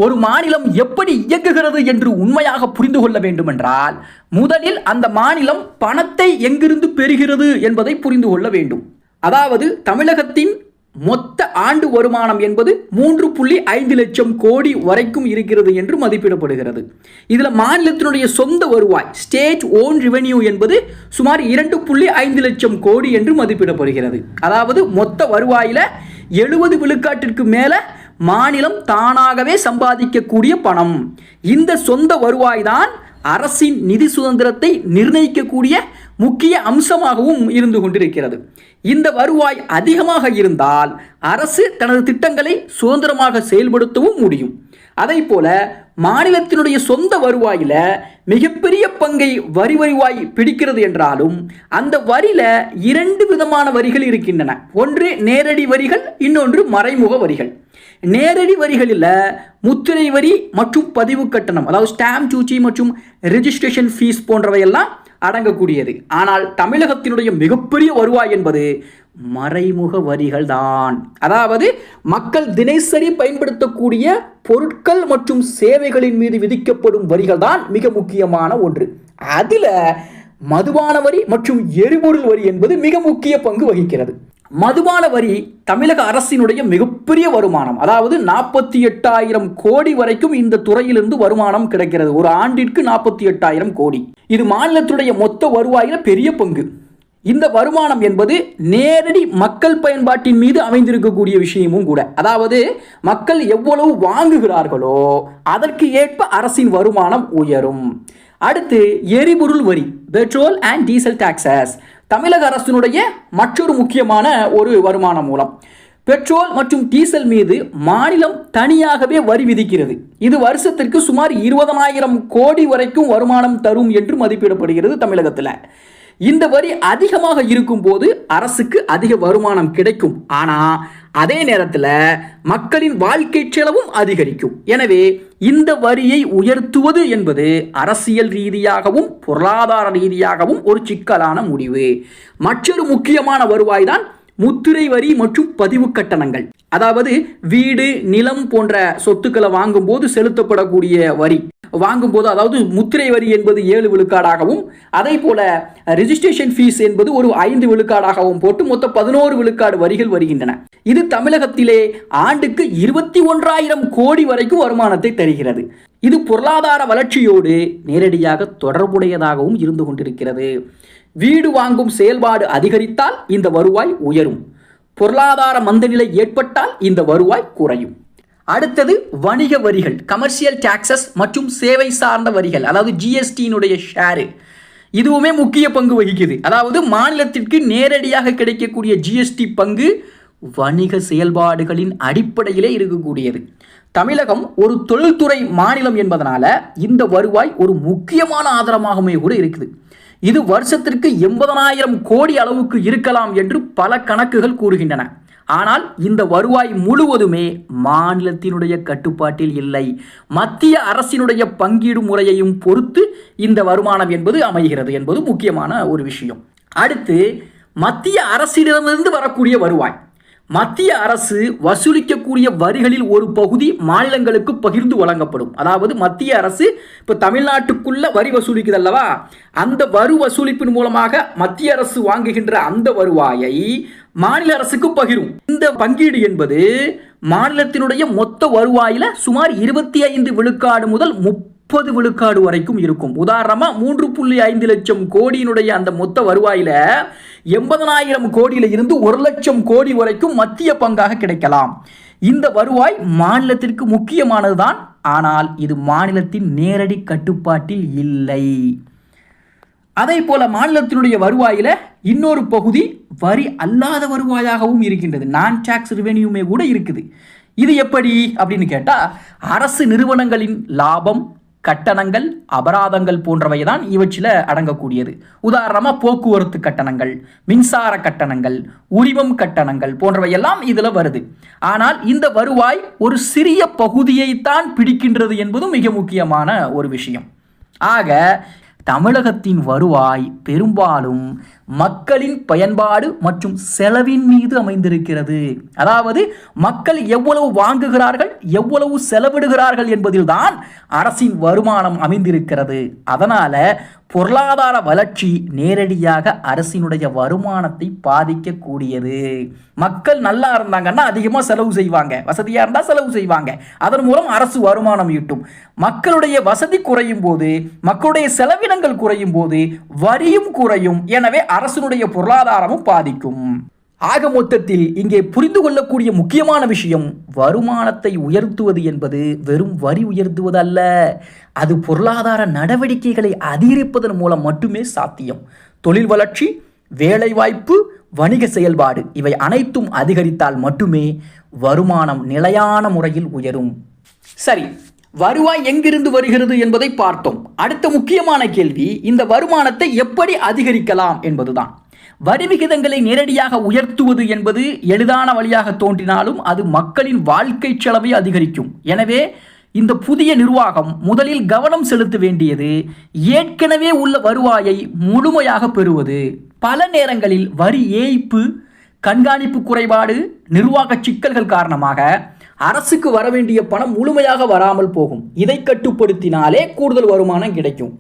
ஒரு மாநிலம் எப்படி இயங்குகிறது என்று உண்மையாக புரிந்து கொள்ள வேண்டும் என்றால் முதலில் அந்த மாநிலம் பணத்தை எங்கிருந்து பெறுகிறது என்பதை புரிந்து கொள்ள வேண்டும். அதாவது தமிழகத்தின் மொத்த ஆண்டு வருமானம் என்பது 3.5 லட்சம் கோடி வரைக்கும் இருக்கிறது என்று மதிப்பிடப்படுகிறது. இதில் மாநிலத்தினுடைய சொந்த வருவாய் ஸ்டேட் ஓன் ரெவென்யூ என்பது சுமார் 2.5 லட்சம் கோடி என்று மதிப்பிடப்படுகிறது. அதாவது மொத்த வருவாயில் 70 விழுக்காட்டிற்கு மேலே மாநிலம் தானாகவே சம்பாதிக்கக்கூடிய பணம். இந்த சொந்த வருவாய் தான் அரசின் நிதி சுதந்திரத்தை நிர்ணயிக்கக்கூடிய முக்கிய அம்சமாகவும் இருந்து கொண்டிருக்கிறது. இந்த வருவாய் அதிகமாக இருந்தால் அரசு தனது திட்டங்களை சுதந்திரமாக செயல்படுத்தவும் முடியும். அதே போல மாநிலத்தினுடைய சொந்த வருவாயில் மிகப்பெரிய பங்கை வரி வருவாய் பிடிக்கிறது என்றாலும் அந்த வரியில 2 விதமான வரிகள் இருக்கின்றன. ஒன்று நேரடி வரிகள், இன்னொன்று மறைமுக வரிகள். நேரடி வரிகளில் முத்திரை வரி மற்றும் பதிவு கட்டணம், அதாவது ஸ்டாம்ப் டியூட்டி மற்றும் ரெஜிஸ்ட்ரேஷன் ஃபீஸ் போன்றவையெல்லாம் அடங்கக்கூடியது. ஆனால் தமிழகத்தினுடைய மிகப்பெரிய வருவாய் என்பது மறைமுக வரிகள் தான். அதாவது மக்கள் தினசரி பயன்படுத்தக்கூடிய பொருட்கள் மற்றும் சேவைகளின் மீது விதிக்கப்படும் வரிகள் தான் மிக முக்கியமான ஒன்று. அதில் மதுபான வரி மற்றும் எரிபொருள் வரி என்பது மிக முக்கிய பங்கு வகிக்கிறது. மதுபான வரி தமிழக அரசினுடைய மிகப்பெரிய வருமானம். அதாவது 48,000 கோடி வரைக்கும் இந்த துறையிலிருந்து வருமானம் கிடைக்கிறது. ஒரு ஆண்டிற்கு 48,000 கோடி. இது மாநிலத்துடைய மொத்த வருவாயில் பெரிய பங்கு. இந்த வருமானம் என்பது நேரடி மக்கள் பயன்பாட்டின் மீது அமைந்திருக்கக்கூடிய விஷயமும் கூட. அதாவது மக்கள் எவ்வளவு வாங்குகிறார்களோ அதற்கு ஏற்ப அரசின் வருமானம் உயரும். அடுத்து எரிபொருள் வரி, பெட்ரோல் அண்ட் டீசல் டாக்ஸஸ், தமிழக அரசினுடைய மற்றொரு முக்கியமான ஒரு வருமான மூலம். பெட்ரோல் மற்றும் டீசல் மீது மாநிலம் தனியாகவே வரி விதிக்கிறது. இது வருஷத்திற்கு சுமார் 20,000 கோடி வரைக்கும் வருமானம் தரும் என்று மதிப்பிடப்படுகிறது தமிழகத்தில். இந்த வரி அதிகமாக இருக்கும் போது அரசுக்கு அதிக வருமானம் கிடைக்கும். ஆனால் அதே நேரத்தில் மக்களின் வாழ்க்கை செலவும் அதிகரிக்கும். எனவே இந்த வரியை உயர்த்துவது என்பது அரசியல் ரீதியாகவும் பொருளாதார ரீதியாகவும் ஒரு சிக்கலான முடிவு. மற்றொரு முக்கியமான வருவாய் தான் முத்திரை வரி மற்றும் பதிவு கட்டணங்கள். அதாவது வீடு, நிலம் போன்ற சொத்துக்களை வாங்கும்போது செலுத்தப்படக்கூடிய வரி. வாங்கும்போது அதாவது முத்திரை வரி என்பது 7 விழுக்காடாகவும் அதே போல ரெஜிஸ்ட்ரேஷன் ஃபீஸ் என்பது ஒரு 5 விழுக்காடாகவும் போட்டு மொத்தம் 11 விழுக்காடு வரிகள் வருகின்றன. இது தமிழகத்திலே ஆண்டுக்கு 21,000 கோடி வரைக்கும் வருமானத்தை தருகிறது. இது பொருளாதார வளர்ச்சியோடு நேரடியாக தொடர்புடையதாகவும் இருந்து கொண்டிருக்கிறது. வீடு வாங்கும் செயல்பாடு அதிகரித்தால் இந்த வருவாய் உயரும். பொருளாதார மந்தநிலை ஏற்பட்டால் இந்த வருவாய் குறையும். அடுத்தது வணிக வரிகள், கமர்ஷியல் டாக்ஸஸ் மற்றும் சேவை சார்ந்த வரிகள், அதாவது ஜிஎஸ்டியினுடைய ஷேரு. இதுவுமே முக்கிய பங்கு வகிக்குது. அதாவது மாநிலத்திற்கு நேரடியாக கிடைக்கக்கூடிய ஜிஎஸ்டி பங்கு வணிக செயல்பாடுகளின் அடிப்படையிலே இருக்கக்கூடியது. தமிழகம் ஒரு தொழில்துறை மாநிலம் என்பதனால இந்த வருவாய் ஒரு முக்கியமான ஆதாரமாகவே கூட இருக்குது. இது வருஷத்திற்கு 80,000 கோடி அளவுக்கு இருக்கலாம் என்று பல கணக்குகள் கூறுகின்றன. ஆனால் இந்த வருவாய் முழுவதுமே மாநிலத்தினுடைய கட்டுப்பாட்டில் இல்லை. மத்திய அரசினுடைய பங்கீடு முறையையும் பொறுத்து இந்த வருமானம் என்பது அமைகிறது என்பது முக்கியமான ஒரு விஷயம். அடுத்து மத்திய அரசிடமிருந்து வரக்கூடிய வருவாய். மத்திய அரசு வசூலிக்கக்கூடிய வரிகளில் ஒரு பகுதி மாநிலங்களுக்கு பகிர்ந்து வழங்கப்படும். அதாவது மத்திய அரசு இப்போ தமிழ்நாட்டுக்குள்ள வரி வசூலிக்குது அல்லவா, அந்த வரி வசூலிப்பின் மூலமாக மத்திய அரசு வாங்குகின்ற அந்த வருவாயை மாநில அரசுக்கு பகிரும். இந்த பங்கீடு என்பது மாநிலத்தினுடைய மொத்த வருவாயில சுமார் 25 விழுக்காடு முதல் 30 விழுக்காடு வரைக்கும் இருக்கும். உதாரணமாக 3.5 லட்சம் கோடியினுடைய அந்த மொத்த வருவாயில 80,000 கோடியில இருந்து 1 லட்சம் கோடி வரைக்கும் மத்திய பங்காக கிடைக்கலாம். இந்த வருவாய் மாநிலத்திற்கு முக்கியமானதுதான். ஆனால் இது மாநிலத்தின் நேரடி கட்டுப்பாட்டில் இல்லை. அதே போல மாநிலத்தினுடைய வருவாயில இன்னொரு பகுதி வரி அல்லாத வருவாயாகவும் இருக்கின்றது. நான் டாக்ஸ் ரெவென்யூமே கூட இருக்குது. இது எப்படி அப்படின்னு கேட்டா, அரசு நிறுவனங்களின் லாபம், கட்டணங்கள், அபராதங்கள் போன்றவை தான் இவற்றில் அடங்கக்கூடியது. உதாரணமாக போக்குவரத்து கட்டணங்கள், மின்சார கட்டணங்கள், உரிமம் கட்டணங்கள் போன்றவையெல்லாம் இதில் வருது. ஆனால் இந்த வருவாய் ஒரு சிறிய பகுதியைத்தான் பிடிக்கின்றது என்பதும் மிக முக்கியமான ஒரு விஷயம். ஆக தமிழகத்தின் வருவாய் பெரும்பாலும் மக்களின் பயன்பாடு மற்றும் செலவின் மீது அமைந்திருக்கிறது. அதாவது மக்கள் எவ்வளவு வாங்குகிறார்கள், எவ்வளவு செலவிடுகிறார்கள் என்பதில்தான் அரசின் வருமானம் அமைந்திருக்கிறது. அதனால பொருளாதார வளர்ச்சி நேரடியாக அரசினுடைய வருமானத்தை பாதிக்கக்கூடியது. மக்கள் நல்லா இருந்தாங்கன்னா அதிகமாக செலவு செய்வாங்க, வசதியாக இருந்தால் செலவு செய்வாங்க, அதன் மூலம் அரசு வருமானம் ஈட்டும். மக்களுடைய வசதி குறையும் போது, மக்களுடைய செலவினங்கள் குறையும் போது வரியும் குறையும். எனவே அரசினுடைய பொருளாதாரமும் பாதிக்கும். ஆக மொத்தத்தில் இங்கே புரிந்து கொள்ளக்கூடிய முக்கியமான விஷயம், வருமானத்தை உயர்த்துவது என்பது வெறும் வரி உயர்த்துவது அல்ல, அது பொருளாதார நடவடிக்கைகளை அதிகரிப்பதன் மூலம் மட்டுமே சாத்தியம். தொழில் வளர்ச்சி, வேலைவாய்ப்பு, வணிக செயல்பாடு இவை அனைத்தும் அதிகரித்தால் மட்டுமே வருமானம் நிலையான முறையில் உயரும். சரி, வருவாய் எங்கிருந்து வருகிறது என்பதை பார்த்தோம். அடுத்த முக்கியமான கேள்வி, இந்த வருமானத்தை எப்படி அதிகரிக்கலாம் என்பதுதான். வரி விகிதங்களை நேரடியாக உயர்த்துவது என்பது எளிதான வழியாக தோன்றினாலும் அது மக்களின் வாழ்க்கை செலவை அதிகரிக்கும். எனவே இந்த புதிய நிர்வாகம் முதலில் கவனம் செலுத்த வேண்டியது ஏற்கனவே உள்ள வருவாயை முழுமையாக பெறுவது. பல நேரங்களில் வரி ஏய்ப்பு, கண்காணிப்பு குறைபாடு, நிர்வாக சிக்கல்கள் காரணமாக அரசுக்கு வர வேண்டிய பணம் முழுமையாக வராமல் போகும். இதை கட்டுப்படுத்தினாலே கூடுதல் வருமானம் கிடைக்கும்.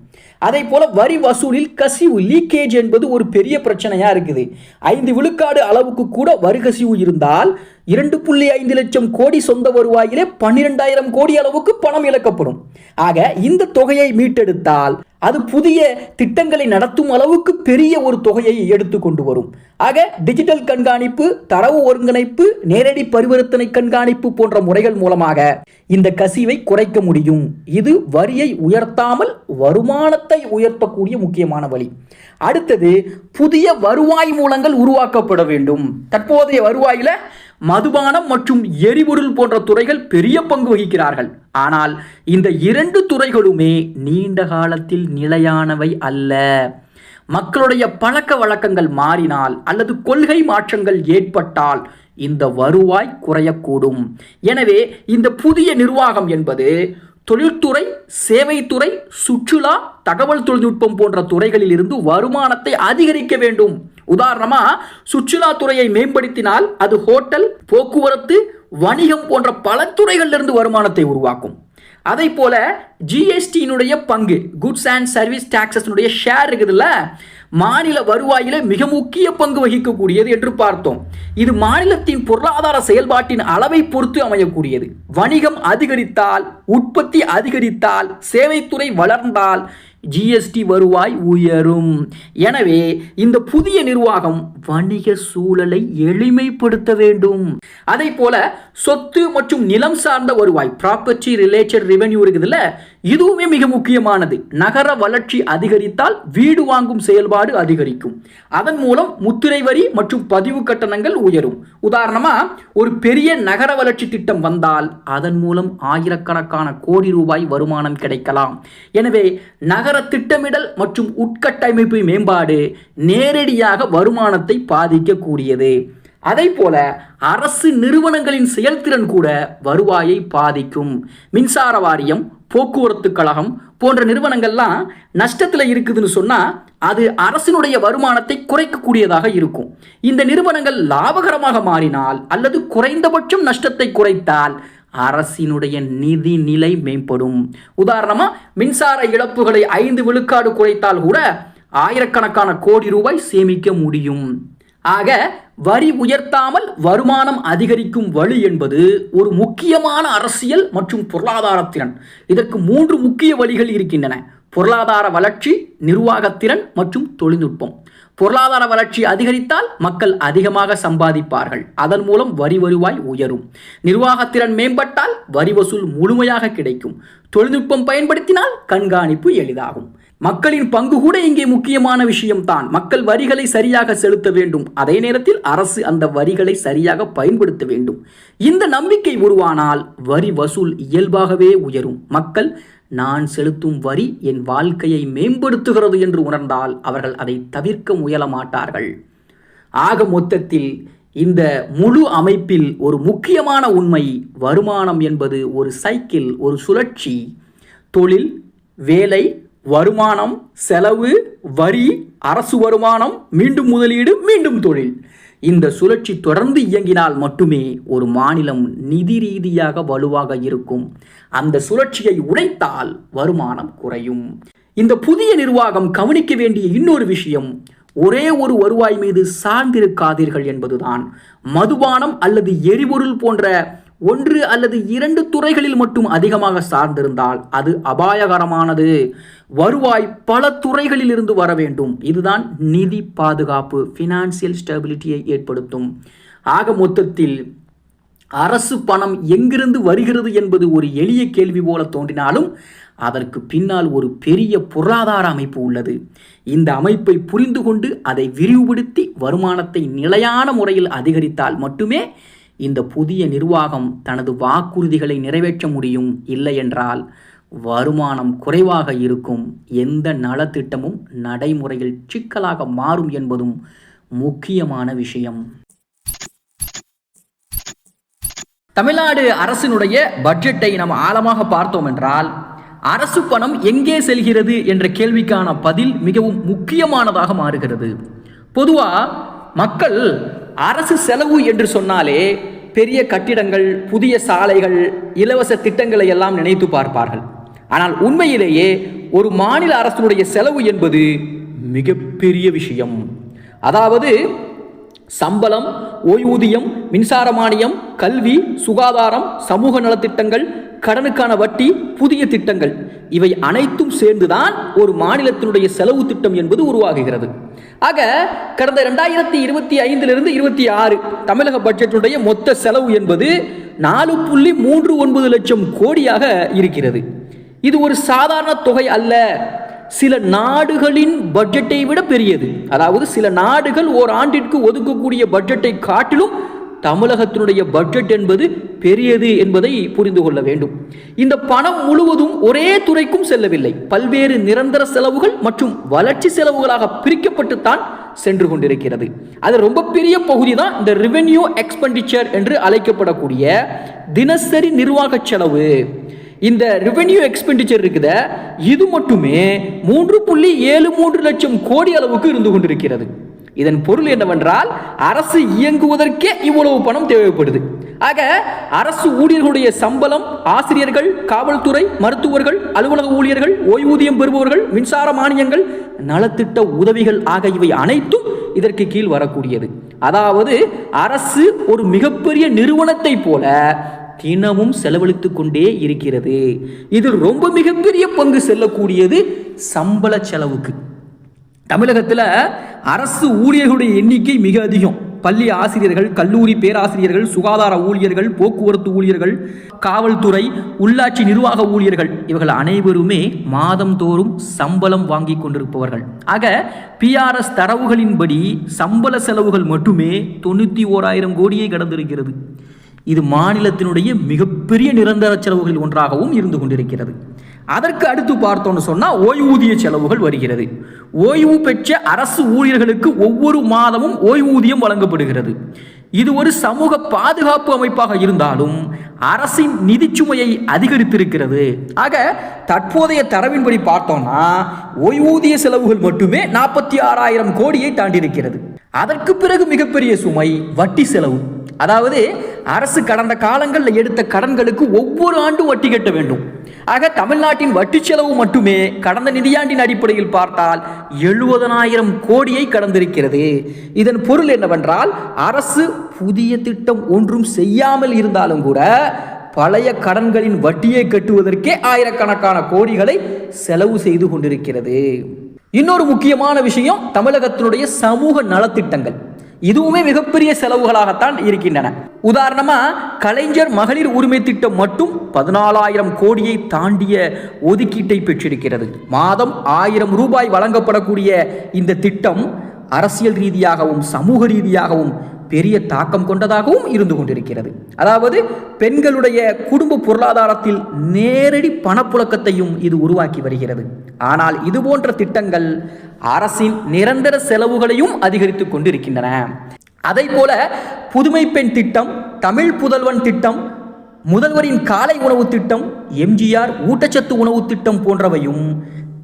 அதே போல வரி வசூலில் கசிவு, லீக்கேஜ் என்பது ஒரு பெரிய பிரச்சனையா இருக்குது. 5 விழுக்காடு அளவுக்கு கூட வரி கசிவு இருந்தால் 2.5 லட்சம் கோடி சொந்த வருவாயிலே 12,000 கோடி அளவுக்கு பணம் இழக்கப்படும். ஆக இந்த தொகையை மீட்டெடுத்தால் அது புதிய திட்டங்களை நடத்தும் அளவுக்கு பெரிய ஒரு தொகையை எடுத்து கொண்டு வரும். ஆக டிஜிட்டல் கண்காணிப்பு, தரவு ஒருங்கிணைப்பு, நேரடி பரிவர்த்தனை கண்காணிப்பு போன்ற முறைகள் மூலமாக இந்த கசிவை குறைக்க முடியும். இது வரியை உயர்த்தாமல் வருமானத்தை உயர்த்தக்கூடிய முக்கியமான வழி. அடுத்தது, புதிய வருவாய் மூலங்கள் உருவாக்கப்பட வேண்டும். தற்போதைய வருவாயில மதுபானம் மற்றும் எரிபொருள் போன்ற துறைகள் பெரிய பங்கு வகிக்கிறார்கள். ஆனால் இந்த 2 துறைகளுமே நீண்ட காலத்தில் நிலையானவை அல்ல. மக்களுடைய பழக்க வழக்கங்கள் மாறினால் அல்லது கொள்கை மாற்றங்கள் ஏற்பட்டால் இந்த வருவாய் குறையக்கூடும். எனவே இந்த புதிய நிர்வாகம் என்பது தொழில்துறை, சேவைத்துறை, சுற்றுலா, தகவல் தொழில்நுட்பம் போன்ற துறைகளில் இருந்து வருமானத்தை அதிகரிக்க வேண்டும். உதாரணமா, சுற்றுலாத்துறையை மேம்படுத்தினால் அது ஹோட்டல், போக்குவரத்து, வணிகம் போன்ற பல துறைகளிலிருந்து வருமானத்தை உருவாக்கும். அதே போல ஜிஎஸ்டியினுடைய பங்கு, goods and service taxes share இருக்குதுல்ல, மாநில வருவாயில மிக முக்கிய பங்கு வகிக்கக்கூடியது என்று பார்த்தோம். இது மாநிலத்தின் பொருளாதார செயல்பாட்டின் அளவை பொறுத்து அமையக்கூடியது. வணிகம் அதிகரித்தால், உற்பத்தி அதிகரித்தால், சேவைத்துறை வளர்ந்தால் ஜிஎஸ்டி வருவாய் உயரும். எனவே இந்த புதிய நிர்வாகம் வணிக சூழலை எளிமைப்படுத்த வேண்டும். அதே போல சொத்து மற்றும் நிலம் சார்ந்த வருவாய், ப்ராப்பர்ட்டி ரிலேட்டட் ரெவென்யூ இருக்குதுல்ல, இதுவுமே மிக முக்கியமானது. நகர வளர்ச்சி அதிகரித்தால் வீடு வாங்கும் செயல்பாடு அதிகரிக்கும். அதன் மூலம் முத்திரை வரி மற்றும் பதிவு கட்டணங்கள் உயரும். உதாரணமா, ஒரு பெரிய நகர வளர்ச்சி திட்டம் வந்தால் அதன் மூலம் ஆயிரக்கணக்கான கோடி ரூபாய் வருமானம் கிடைக்கலாம். எனவே நகர திட்டமிடல் மற்றும் உட்கட்டமைப்பு மேம்பாடு நேரடியாக வருமானத்தை பாதிக்கக்கூடியது. அதே போல அரசு நிறுவனங்களின் செயல்திறன் கூட வருவாயை பாதிக்கும். மின்சார வாரியம், போக்குவரத்து கழகம் போன்ற நிறுவனங்கள்லாம் நஷ்டத்தில் இருக்குதுன்னு சொன்னா அது அரசினுடைய வருமானத்தை குறைக்கக்கூடியதாக இருக்கும். இந்த நிறுவனங்கள் லாபகரமாக மாறினால் அல்லது குறைந்தபட்சம் நஷ்டத்தை குறைத்தால் அரசினுடைய நிதி நிலை மேம்படும். உதாரணமா, மின்சார இழப்புகளை 5 விழுக்காடு குறைத்தால் கூட ஆயிரக்கணக்கான கோடி ரூபாய் சேமிக்க முடியும். ஆக வரி உயர்த்தாமல் வருமானம் அதிகரிக்கும் வழி என்பது ஒரு முக்கியமான அரசியல் மற்றும் பொருளாதார திறன். இதற்கு 3 முக்கிய வழிகள் இருக்கின்றன: பொருளாதார வளர்ச்சி, நிர்வாகத்திறன் மற்றும் தொழில்நுட்பம். பொருளாதார வளர்ச்சி அதிகரித்தால் மக்கள் அதிகமாக சம்பாதிப்பார்கள், அதன் மூலம் வரி வருவாய் உயரும். நிர்வாகத்திறன் மேம்பட்டால் வரி வசூல் முழுமையாக கிடைக்கும். தொழில்நுட்பம் பயன்படுத்தினால் கண்காணிப்பு எளிதாகும். மக்களின் பங்கு கூட இங்கே முக்கியமான விஷயம்தான். மக்கள் வரிகளை சரியாக செலுத்த வேண்டும், அதே நேரத்தில் அரசு அந்த வரிகளை சரியாக பயன்படுத்த வேண்டும். இந்த நம்பிக்கை உருவானால் வரி வசூல் இயல்பாகவே உயரும். மக்கள் நான் செலுத்தும் வரி என் வாழ்க்கையை மேம்படுத்துகிறது என்று உணர்ந்தால் அவர்கள் அதை தவிர்க்க முயல மாட்டார்கள். ஆக மொத்தத்தில் இந்த முழு அமைப்பில் ஒரு முக்கியமான உண்மை, வருமானம் என்பது ஒரு சைக்கிள், ஒரு சுழற்சி. தொழில், வேலை, வருமானம், செலவு, வரி, அரசு வருமானம், மீண்டும் முதலீடு, மீண்டும் தொழில். இந்த சுழற்சி தொடர்ந்து இயங்கினால் மட்டுமே ஒரு மாநிலம் நிதி ரீதியாக வலுவாக இருக்கும். அந்த சுழற்சியை உடைத்தால் வருமானம் குறையும். இந்த புதிய நிர்வாகம் கவனிக்க வேண்டிய இன்னொரு விஷயம், ஒரே ஒரு வருவாய் மீது சார்ந்திருக்காதீர்கள் என்பதுதான். மதுபானம் அல்லது எரிபொருள் போன்ற 1 அல்லது 2 துறைகளில் மட்டும் அதிகமாக சார்ந்திருந்தால் அது அபாயகரமானது. வருவாய் பல துறைகளில் இருந்து வர வேண்டும். இதுதான் நிதி பாதுகாப்பு, ஃபினான்சியல் ஸ்டெபிலிட்டியை ஏற்படுத்தும். ஆக மொத்தத்தில் அரசு பணம் எங்கிருந்து வருகிறது என்பது ஒரு எளிய கேள்வி போல தோன்றினாலும் அதற்கு பின்னால் ஒரு பெரிய பொருளாதார அமைப்பு உள்ளது. இந்த அமைப்பை புரிந்து கொண்டு அதை விரிவுபடுத்தி வருமானத்தை நிலையான முறையில் அதிகரித்தால் மட்டுமே இந்த புதிய நிர்வாகம் தனது வாக்குறுதிகளை நிறைவேற்ற முடியும். இல்லை என்றால் வருமானம் குறைவாக இருக்கும். எந்த நலத்திட்டமும் நடைமுறையில் சிக்கலாக மாறும் என்பதும் முக்கியமான விஷயம். தமிழ்நாடு அரசினுடைய பட்ஜெட்டை நாம் ஆழமாக பார்த்தோம் என்றால், அரசு பணம் எங்கே செல்கிறது என்ற கேள்விக்கான பதில் மிகவும் முக்கியமானதாக மாறுகிறது. பொதுவாக மக்கள் அரசு செலவு என்று சொன்னாலே பெரிய கட்டிடங்கள், புதிய சாலைகள், இலவச திட்டங்களை எல்லாம் நினைத்து பார்ப்பார்கள். ஆனால் உண்மையிலேயே ஒரு மாநில அரசுடைய செலவு என்பது மிகப்பெரிய விஷயம். அதாவது சம்பளம், ஓய்வூதியம், மின்சார மானியம், கல்வி, சுகாதாரம், சமூக நலத்திட்டங்கள், கடனுக்கான வட்டி, புதிய திட்டங்கள், இவை அனைத்தும் சேர்ந்துதான் ஒரு மாநிலத்தினுடைய செலவு திட்டம் என்பது உருவாகுகிறது. ஆக கடந்த 2025 26 தமிழக பட்ஜெட்டுடைய மொத்த செலவு என்பது 4.39 லட்சம் கோடியாக இருக்கிறது. இது ஒரு சாதாரண தொகை அல்ல. சில நாடுகளின் பட்ஜெட்டை விட பெரியது. அதாவது சில நாடுகள் ஓராண்டிற்கு ஒதுக்கக்கூடிய பட்ஜெட்டை காட்டிலும் தமிழகத்தினுடைய பட்ஜெட் என்பது பெரியது என்பதை புரிந்து கொள்ள வேண்டும். இந்த பணம் முழுவதும் ஒரே துறைக்கும் செல்லவில்லை. பல்வேறு நிரந்தர செலவுகள் மற்றும் வளர்ச்சி செலவுகளாக பிரிக்கப்பட்டுத்தான் சென்று கொண்டிருக்கிறது. அது ரொம்ப பெரிய பகுதி தான் இந்த ரெவென்யூ எக்ஸ்பெண்டிச்சர் என்று அழைக்கப்படக்கூடிய தினசரி நிர்வாக செலவு. இந்த ரெவென்யூ எக்ஸ்பெண்டிச்சர் இருக்குத, இது மட்டுமே 3.73 லட்சம் கோடி அளவுக்கு இருந்து கொண்டிருக்கிறது. இதன் பொருள் என்னவென்றால், அரசு இயங்குவதற்கே இவ்வளவு பணம் தேவைப்படுது. ஆக அரசு ஊழியர்களுடைய சம்பளம், ஆசிரியர்கள், காவல்துறை, மருத்துவர்கள், அலுவலக ஊழியர்கள், ஓய்வூதியம் பெறுபவர்கள், மின்சார மானியங்கள், நலத்திட்ட உதவிகள் ஆகியவை அனைத்தும் இதற்கு கீழ் வரக்கூடியது. அதாவது அரசு ஒரு மிகப்பெரிய நிறுவனத்தை போல தினமும் செலவழித்துக் கொண்டே இருக்கிறது. இதில் ரொம்ப மிகப்பெரிய பங்கு செல்லக்கூடியது சம்பள செலவுக்கு. தமிழகத்தில் அரசு ஊழியர்களுடைய எண்ணிக்கை மிக அதிகம். பள்ளி ஆசிரியர்கள், கல்லூரி பேராசிரியர்கள், சுகாதார ஊழியர்கள், போக்குவரத்து ஊழியர்கள், காவல்துறை, உள்ளாட்சி நிர்வாக ஊழியர்கள், இவர்கள் அனைவருமே மாதந்தோறும் சம்பளம் வாங்கி கொண்டிருப்பவர்கள். ஆக பிஆர்எஸ் தரவுகளின்படி சம்பள செலவுகள் மட்டுமே 91,000 கோடியை கடந்திருக்கிறது. இது மாநிலத்தினுடைய மிகப்பெரிய நிரந்தர செலவுகளில் ஒன்றாகவும் இருந்து கொண்டிருக்கிறது. அதற்கு அடுத்து பார்த்தோம்னு சொன்னால் ஓய்வூதிய செலவுகள் வருகிறது. ஓய்வு பெற்ற அரசு ஊழியர்களுக்கு ஒவ்வொரு மாதமும் ஓய்வூதியம் வழங்கப்படுகிறது. இது ஒரு சமூக பாதுகாப்பு அமைப்பாக இருந்தாலும் அரசின் நிதிச்சுமையை அதிகரித்திருக்கிறது. ஆக தற்போதைய தரவின்படி பார்த்தோம்னா ஓய்வூதிய செலவுகள் மட்டுமே 46,000 கோடியை தாண்டியிருக்கிறது. அதற்கு பிறகு மிகப்பெரிய சுமை வட்டி செலவு. அதாவது அரசு கடந்த காலங்களில் எடுத்த கடன்களுக்கு ஒவ்வொரு ஆண்டும் வட்டி கட்ட வேண்டும். ஆக தமிழ்நாட்டின் வட்டி செலவு மட்டுமே கடந்த நிதியாண்டின் அடிப்படையில் பார்த்தால் 70,000 கோடியை கடந்திருக்கிறது. இதன் பொருள் என்னவென்றால், அரசு புதிய திட்டம் ஒன்றும் செய்யாமல் இருந்தாலும் கூட பழைய கடன்களின் வட்டியை கட்டுவதற்கே ஆயிரக்கணக்கான கோடிகளை செலவு செய்து கொண்டிருக்கிறது. இன்னொரு முக்கியமான விஷயம் தமிழகத்தினுடைய சமூக நலத்திட்டங்கள். இதுவுமே மிகப்பெரிய செலவுகளாகத்தான் இருக்கின்றன. உதாரணமா கலைஞர் மகளிர் உரிமை திட்டம் மட்டும் 14,000 கோடியை தாண்டிய ஒதுக்கீட்டை பெற்றிருக்கிறது. மாதம் 1000 ரூபாய் வழங்கப்படக்கூடிய இந்த திட்டம் அரசியல் ரீதியாகவும் சமூக ரீதியாகவும் பெரிய தாக்கம் கொண்டதாகவும் இருந்து கொண்டிருக்கிறது. அதாவது பெண்களுடைய குடும்ப பொருளாதாரத்தில் நேரடி பணப்புழக்கத்தையும் இது உருவாக்கி வருகிறது. ஆனால் இது போன்ற திட்டங்கள் அரசின் நிரந்தர செலவுகளையும் அதிகரித்துக் கொண்டிருக்கின்றன. அதை போல புதுமை பெண் திட்டம், தமிழ் புதல்வன் திட்டம், முதல்வரின் காலை உணவு திட்டம், எம்ஜிஆர் ஊட்டச்சத்து உணவு திட்டம் போன்றவையும்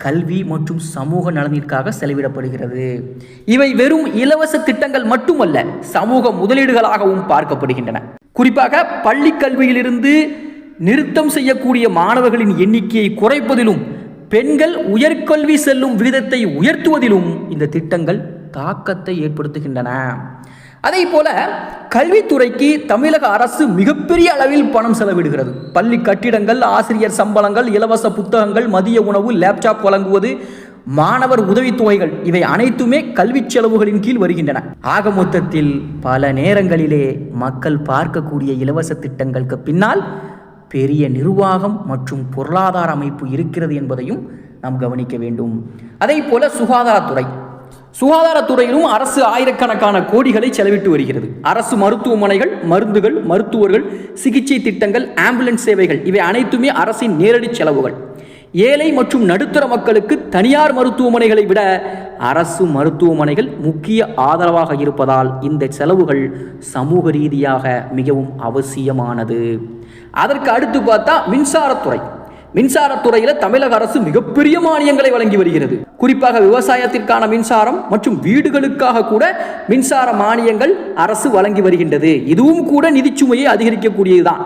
கல்வி மற்றும் சமூக நலனிற்காக செலவிடப்படுகிறது. இவை வெறும் இலவச திட்டங்கள் மட்டுமல்ல, சமூக முதலீடுகளாகவும் பார்க்கப்படுகின்றன. குறிப்பாக பள்ளி கல்வியிலிருந்து நிறுத்தம் செய்யக்கூடிய மாணவர்களின் எண்ணிக்கையை குறைப்பதிலும் பெண்கள் உயர்கல்வி செல்லும் விகிதத்தை உயர்த்துவதிலும் இந்த திட்டங்கள் தாக்கத்தை ஏற்படுத்துகின்றன. அதே போல கல்வித்துறைக்கு தமிழக அரசு மிகப்பெரிய அளவில் பணம் செலவிடுகிறது. பள்ளி கட்டிடங்கள், ஆசிரியர் சம்பளங்கள், இலவச புத்தகங்கள், மதிய உணவு, லேப்டாப் வழங்குவது, மாணவர் உதவித்தொகைகள், இவை அனைத்துமே கல்வி செலவுகளின் கீழ் வருகின்றன. ஆக மொத்தத்தில் பல நேரங்களிலே மக்கள் பார்க்கக்கூடிய இலவச திட்டங்களுக்கு பின்னால் பெரிய நிர்வாகம் மற்றும் பொருளாதார அமைப்பு இருக்கிறது என்பதையும் நாம் கவனிக்க வேண்டும். அதே போல சுகாதாரத்துறையிலும் அரசு ஆயிரக்கணக்கான கோடிகளை செலவிட்டு வருகிறது. அரசு மருத்துவமனைகள், மருந்துகள், மருத்துவர்கள், சிகிச்சை திட்டங்கள், ஆம்புலன்ஸ் சேவைகள், இவை அனைத்துமே அரசின் நேரடி செலவுகள். ஏழை மற்றும் நடுத்தர மக்களுக்கு தனியார் மருத்துவமனைகளை விட அரசு மருத்துவமனைகள் முக்கிய ஆதரவாக இருப்பதால் இந்த செலவுகள் சமூக ரீதியாக மிகவும் அவசியமானது. அதற்கு அடுத்து பார்த்தா மின்சாரத்துறையில் தமிழக அரசு மிகப்பெரிய மானியங்களை வழங்கி வருகிறது. குறிப்பாக விவசாயத்திற்கான மின்சாரம் மற்றும் வீடுகளுக்காக கூட மின்சார மானியங்கள் அரசு வழங்கி வருகின்றது. இதுவும் கூட நிதிச்சுமையை அதிகரிக்கக்கூடியதுதான்.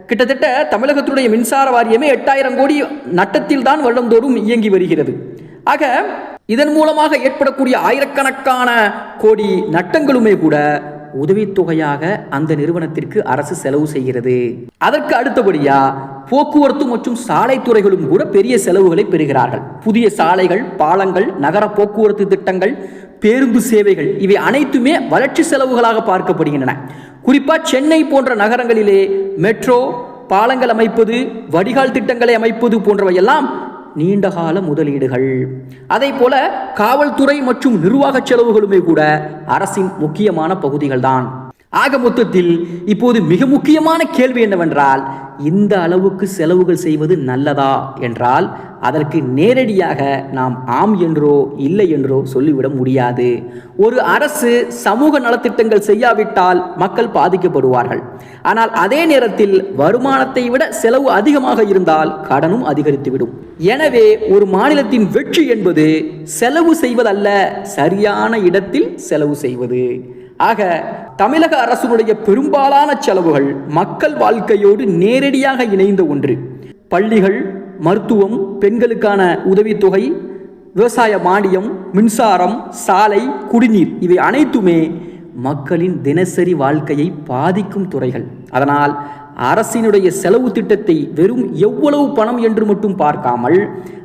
கிட்டத்தட்ட தமிழகத்துடைய மின்சார வாரியமே 8000 கோடி நட்டத்தில் தான் வருடந்தோறும் இயங்கி வருகிறது. ஆக இதன் மூலமாக ஏற்படக்கூடிய ஆயிரக்கணக்கான கோடி நட்டங்களுமே கூட உதவித்தொகையாக அந்த நிறுவனத்திற்கு அரசு செலவு செய்கிறது. அதற்கு அடுத்தபடியா போக்குவரத்து மற்றும் சாலை துறைகளும் கூட பெரிய செலவுகளை பெறுகிறார்கள். புதிய சாலைகள், பாலங்கள், நகர போக்குவரத்து திட்டங்கள், பேருந்து சேவைகள், இவை அனைத்துமே வளர்ச்சி செலவுகளாக பார்க்கப்படுகின்றன. குறிப்பாக சென்னை போன்ற நகரங்களிலே மெட்ரோ, பாலங்கள் அமைப்பது, வடிகால் திட்டங்களை அமைப்பது போன்றவையெல்லாம் நீண்டகால முதலீடுகள். அதே போல காவல்துறை மற்றும் நிர்வாக செலவுகளுமே கூட அரசின் முக்கியமான பகுதிகள் தான். ஆக மொத்தத்தில் இப்போது மிக முக்கியமான கேள்வி என்னவென்றால், இந்த அளவுக்கு செலவுகள் செய்வது நல்லதா என்றால் அதற்கு நேரடியாக நாம் ஆம் என்றோ இல்லை என்றோ சொல்லிவிட முடியாது. ஒரு அரசு சமூக நலத்திட்டங்கள் செய்யாவிட்டால் மக்கள் பாதிக்கப்படுவார்கள். ஆனால் அதே நேரத்தில் வருமானத்தை விட செலவு அதிகமாக இருந்தால் கடனும் அதிகரித்துவிடும். எனவே ஒரு மாநிலத்தின் வெற்றி என்பது செலவு செய்வதல்ல, சரியான இடத்தில் செலவு செய்வது. ஆக தமிழக அரசுடைய பெரும்பாலான செலவுகள் மக்கள் வாழ்க்கையோடு நேரடியாக இணைந்த ஒன்று. பள்ளிகள், மருத்துவம், பெண்களுக்கான உதவித்தொகை, விவசாய மானியம், மின்சாரம், சாலை, குடிநீர், இவை அனைத்துமே மக்களின் தினசரி வாழ்க்கையை பாதிக்கும் துறைகள். அதனால் அரசினுடைய செலவு திட்டத்தை வெறும் எவ்வளவு பணம் என்று மட்டும் பார்க்காமல்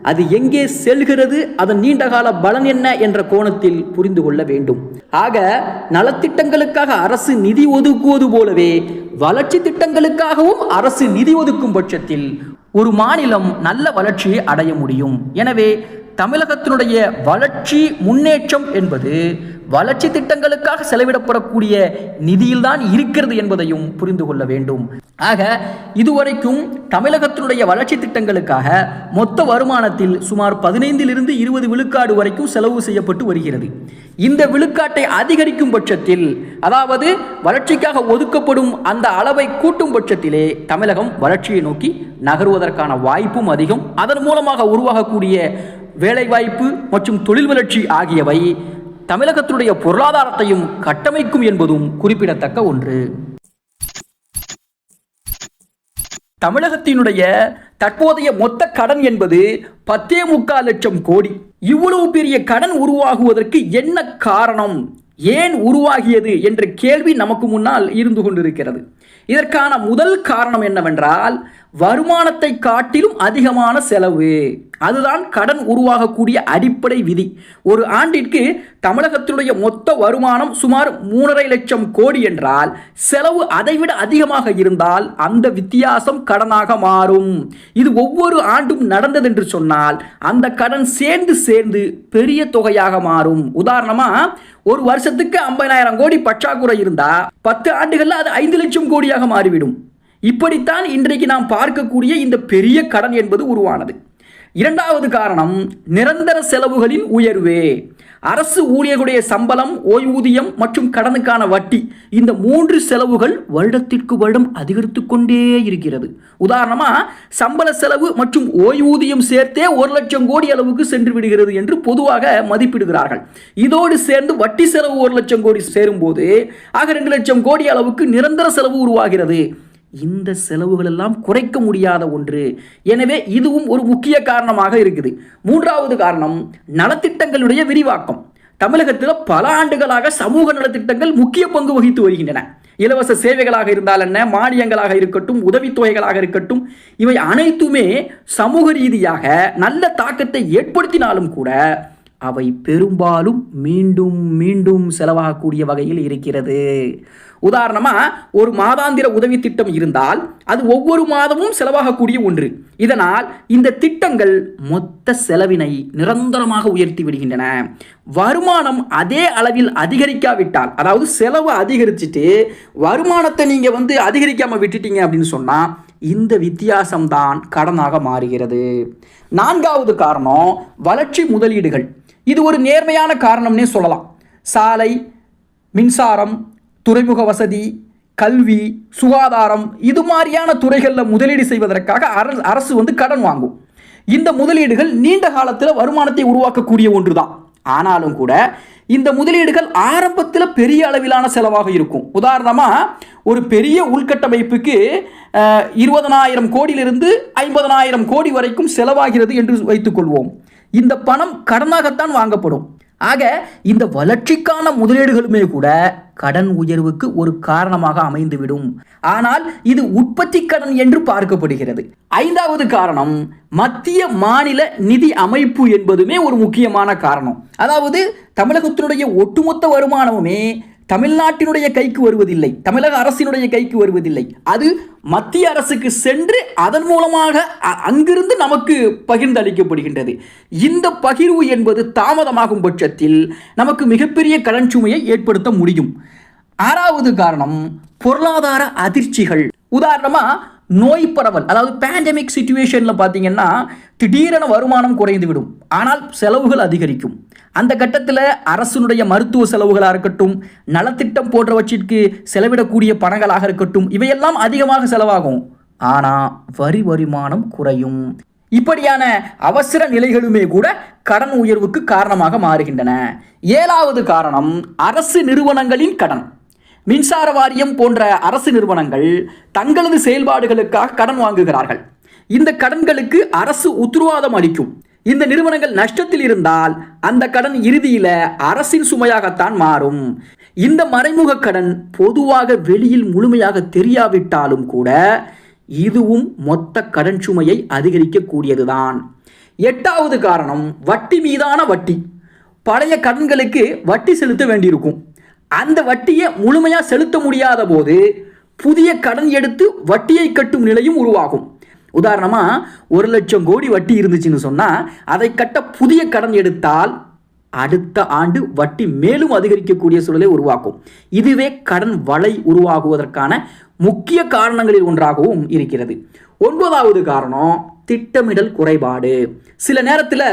அது எங்கே செல்கிறது, அதன் நீண்டகால பலன் என்ன என்ற கோணத்தில் புரிந்து கொள்ள வேண்டும். ஆக நலத்திட்டங்களுக்காக அரசு நிதி ஒதுக்குவது போலவே வளர்ச்சி திட்டங்களுக்காகவும் அரசு நிதி ஒதுக்கும் பட்சத்தில் ஒரு மாநிலம் நல்ல வளர்ச்சியை அடைய முடியும். எனவே தமிழகத்தினுடைய வளர்ச்சி முன்னேற்றம் என்பது வளர்ச்சி திட்டங்களுக்காக செலவிடப்படக்கூடிய நிதியில்தான் இருக்கிறது என்பதையும் புரிந்து கொள்ள வேண்டும். ஆக இதுவரைக்கும் தமிழகத்தினுடைய வளர்ச்சி திட்டங்களுக்காக மொத்த வருமானத்தில் சுமார் 15 to 20 விழுக்காடு வரைக்கும் செலவு செய்யப்பட்டு வருகிறது. இந்த விழுக்காட்டை அதிகரிக்கும் பட்சத்தில், அதாவது வளர்ச்சிக்காக ஒதுக்கப்படும் அந்த அளவை கூட்டும் பட்சத்திலே தமிழகம் வளர்ச்சியை நோக்கி நகருவதற்கான வாய்ப்பும் அதிகம். அதன் மூலமாக உருவாகக்கூடிய வேலைவாய்ப்பு மற்றும் தொழில் வளர்ச்சி ஆகியவை தமிழகத்தினுடைய பொருளாதாரத்தையும் கட்டமைக்கும் என்பதும் குறிப்பிடத்தக்க ஒன்று. தமிழகத்தினுடைய தற்போதைய மொத்த கடன் என்பது 10.25 லட்சம் கோடி. இவ்வளவு பெரிய கடன் உருவாகுவதற்கு என்ன காரணம், ஏன் உருவாகியது என்ற கேள்வி நமக்கு முன்னால் இருந்து கொண்டிருக்கிறது. இதற்கான முதல் காரணம் என்னவென்றால், வருமானத்தை காட்டிலும் அதிகமான செலவு. அதுதான் கடன் உருவாகக்கூடிய அடிப்படை விதி. ஒரு ஆண்டிற்கு தமிழகத்தினுடைய மொத்த வருமானம் சுமார் 3.5 லட்சம் கோடி என்றால் செலவு அதைவிட அதிகமாக இருந்தால் அந்த வித்தியாசம் கடனாக மாறும். இது ஒவ்வொரு ஆண்டும் நடந்தது என்று சொன்னால் அந்த கடன் சேர்ந்து பெரிய தொகையாக மாறும். உதாரணமா, ஒரு வருஷத்துக்கு 50,000 கோடி பற்றாக்குறை இருந்தா 10 ஆண்டுகள்ல அது 5 லட்சம் கோடியாக மாறிவிடும். இப்படித்தான் இன்றைக்கு நாம் பார்க்கக்கூடிய இந்த பெரிய கடன் என்பது உருவானது. இரண்டாவது காரணம் நிரந்தர செலவுகளின் உயர்வே. அரசு ஊழியர்களுடைய சம்பளம், ஓய்வூதியம் மற்றும் கடனுக்கான வட்டி, இந்த 3 செலவுகள் வருடத்திற்கு வருடம் அதிகரித்து கொண்டே இருக்கிறது. உதாரணமா சம்பள செலவு மற்றும் ஓய்வூதியம் சேர்த்தே 1 லட்சம் கோடி அளவுக்கு சென்று விடுகிறது என்று பொதுவாக மதிப்பிடுகிறார்கள். இதோடு சேர்ந்து வட்டி செலவு 1 லட்சம் கோடி சேரும் போது ஆக 2 லட்சம் கோடி அளவுக்கு நிரந்தர செலவு உருவாகிறது. இந்த செலவுகள் எல்லாம் குறைக்க முடியாத ஒன்று. எனவே இதுவும் ஒரு முக்கிய காரணமாக இருக்குது. 3வது காரணம் நலத்திட்டங்களுடைய விரிவாக்கம். தமிழகத்தில் பல ஆண்டுகளாக சமூக நலத்திட்டங்கள் முக்கிய பங்கு வகித்து வருகின்றன. இலவச சேவைகளாக இருந்தால் என்ன, மானியங்களாக இருக்கட்டும், உதவித்தொகைகளாக இருக்கட்டும், இவை அனைத்துமே சமூக ரீதியாக நல்ல தாக்கத்தை ஏற்படுத்தினாலும் கூட அவை பெரும்பாலும் மீண்டும் மீண்டும் செலவாகக்கூடிய வகையில் இருக்கிறது. உதாரணமா ஒரு மாதாந்திர உதவி திட்டம் இருந்தால் அது ஒவ்வொரு மாதமும் செலவாகக்கூடிய ஒன்று. இதனால் இந்த திட்டங்கள் மொத்த செலவினை நிரந்தரமாக உயர்த்தி விடுகின்றன. வருமானம் அதே அளவில் அதிகரிக்காவிட்டால், அதாவது செலவு அதிகரிச்சுட்டு வருமானத்தை நீங்க அதிகரிக்காம விட்டுட்டீங்க அப்படின்னு சொன்னா இந்த வித்தியாசம்தான் கடனாக மாறுகிறது. 4வது காரணம் வளர்ச்சி முதலீடுகள். இது ஒரு நேர்மையான காரணம்னே சொல்லலாம். சாலை, மின்சாரம், துறைமுக வசதி, கல்வி, சுகாதாரம், இது மாதிரியான துறைகளில் முதலீடு செய்வதற்காக அரசு கடன் வாங்கும். இந்த முதலீடுகள் நீண்ட காலத்தில் வருமானத்தை உருவாக்கக்கூடிய ஒன்றுதான். ஆனாலும் கூட இந்த முதலீடுகள் ஆரம்பத்தில் பெரிய அளவிலான செலவாக இருக்கும். உதாரணமாக ஒரு பெரிய உள்கட்டமைப்புக்கு 20,000 கோடியிலிருந்து 50,000 கோடி வரைக்கும் செலவாகிறது என்று வைத்துக்கொள்வோம். இந்த பணம் கடனாகத்தான் வாங்கப்படும். ஆக இந்த வளர்ச்சிக்கான முதலீடுகளுமே கூட கடன் உயர்வுக்கு ஒரு காரணமாக அமைந்துவிடும். ஆனால் இது உற்பத்தி கடன் என்று பார்க்கப்படுகிறது. 5வது காரணம் மத்திய மாநில நிதி அமைப்பு என்பதுமே ஒரு முக்கியமான காரணம். அதாவது தமிழகத்தினுடைய ஒட்டுமொத்த வருமானமுமே தமிழ்நாட்டினுடைய கைக்கு வருவதில்லை, தமிழக அரசினுடைய கைக்கு வருவதில்லை. அது மத்திய அரசுக்கு சென்று அதன் மூலமாக அங்கிருந்து நமக்கு பகிர்ந்து அளிக்கப்படுகின்றது. இந்த பகிர்வு என்பது தாமதமாகும் பட்சத்தில் நமக்கு மிகப்பெரிய கடன் சுமையை ஏற்படுத்த முடியும். 6வது காரணம் பொருளாதார அதிர்ச்சிகள். உதாரணமா நோய் பரவல், அதாவது பேண்டமிக் சிச்சுவேஷன்ல பார்த்தீங்கன்னா திடீரென வருமானம் குறைந்து விடும், ஆனால் செலவுகள் அதிகரிக்கும். அந்த கட்டத்தில் அரசுடைய மருத்துவ செலவுகளாக இருக்கட்டும், நலத்திட்டம் போன்றவற்றிற்கு செலவிடக்கூடிய பணங்களாக இருக்கட்டும், இவையெல்லாம் அதிகமாக செலவாகும். ஆனால் வரி வருமானம் குறையும். இப்படியான அவசர நிலைகளுமே கூட கடன் உயர்வுக்கு காரணமாக மாறுகின்றன. 7வது காரணம் அரசு நிறுவனங்களின் கடன். மின்சார வாரியம் போன்ற அரசு நிறுவனங்கள் தங்களது செயல்பாடுகளுக்காக கடன் வாங்குகிறார்கள். இந்த கடன்களுக்கு அரசு உத்தரவாதம் அளிக்கும். இந்த நிறுவனங்கள் நஷ்டத்தில் இருந்தால் அந்த கடன் இறுதியில் அரசின் சுமையாகத்தான் மாறும். இந்த மறைமுக கடன் பொதுவாக வெளியில் முழுமையாக தெரியாவிட்டாலும் கூட இதுவும் மொத்த கடன் சுமையை அதிகரிக்கக்கூடியதுதான். 8வது காரணம் வட்டி மீதான வட்டி. பழைய கடன்களுக்கு வட்டி செலுத்த வேண்டியிருக்கும். அந்த வட்டியை முழுமையாக செலுத்த முடியாத போது புதிய கடன் எடுத்து வட்டியை கட்டும் நிலையும் உருவாகும். உதாரணமாக 1 லட்சம் கோடி வட்டி இருந்துச்சுன்னு சொன்னால் அதை கட்ட புதிய கடன் எடுத்தால் அடுத்த ஆண்டு வட்டி மேலும் அதிகரிக்கக்கூடிய சூழலை உருவாக்கும். இதுவே கடன் வளை உருவாகுவதற்கான முக்கிய காரணங்களில் ஒன்றாகவும் இருக்கிறது. 9வது காரணம் திட்டமிடல் குறைபாடு. சில நேரத்தில்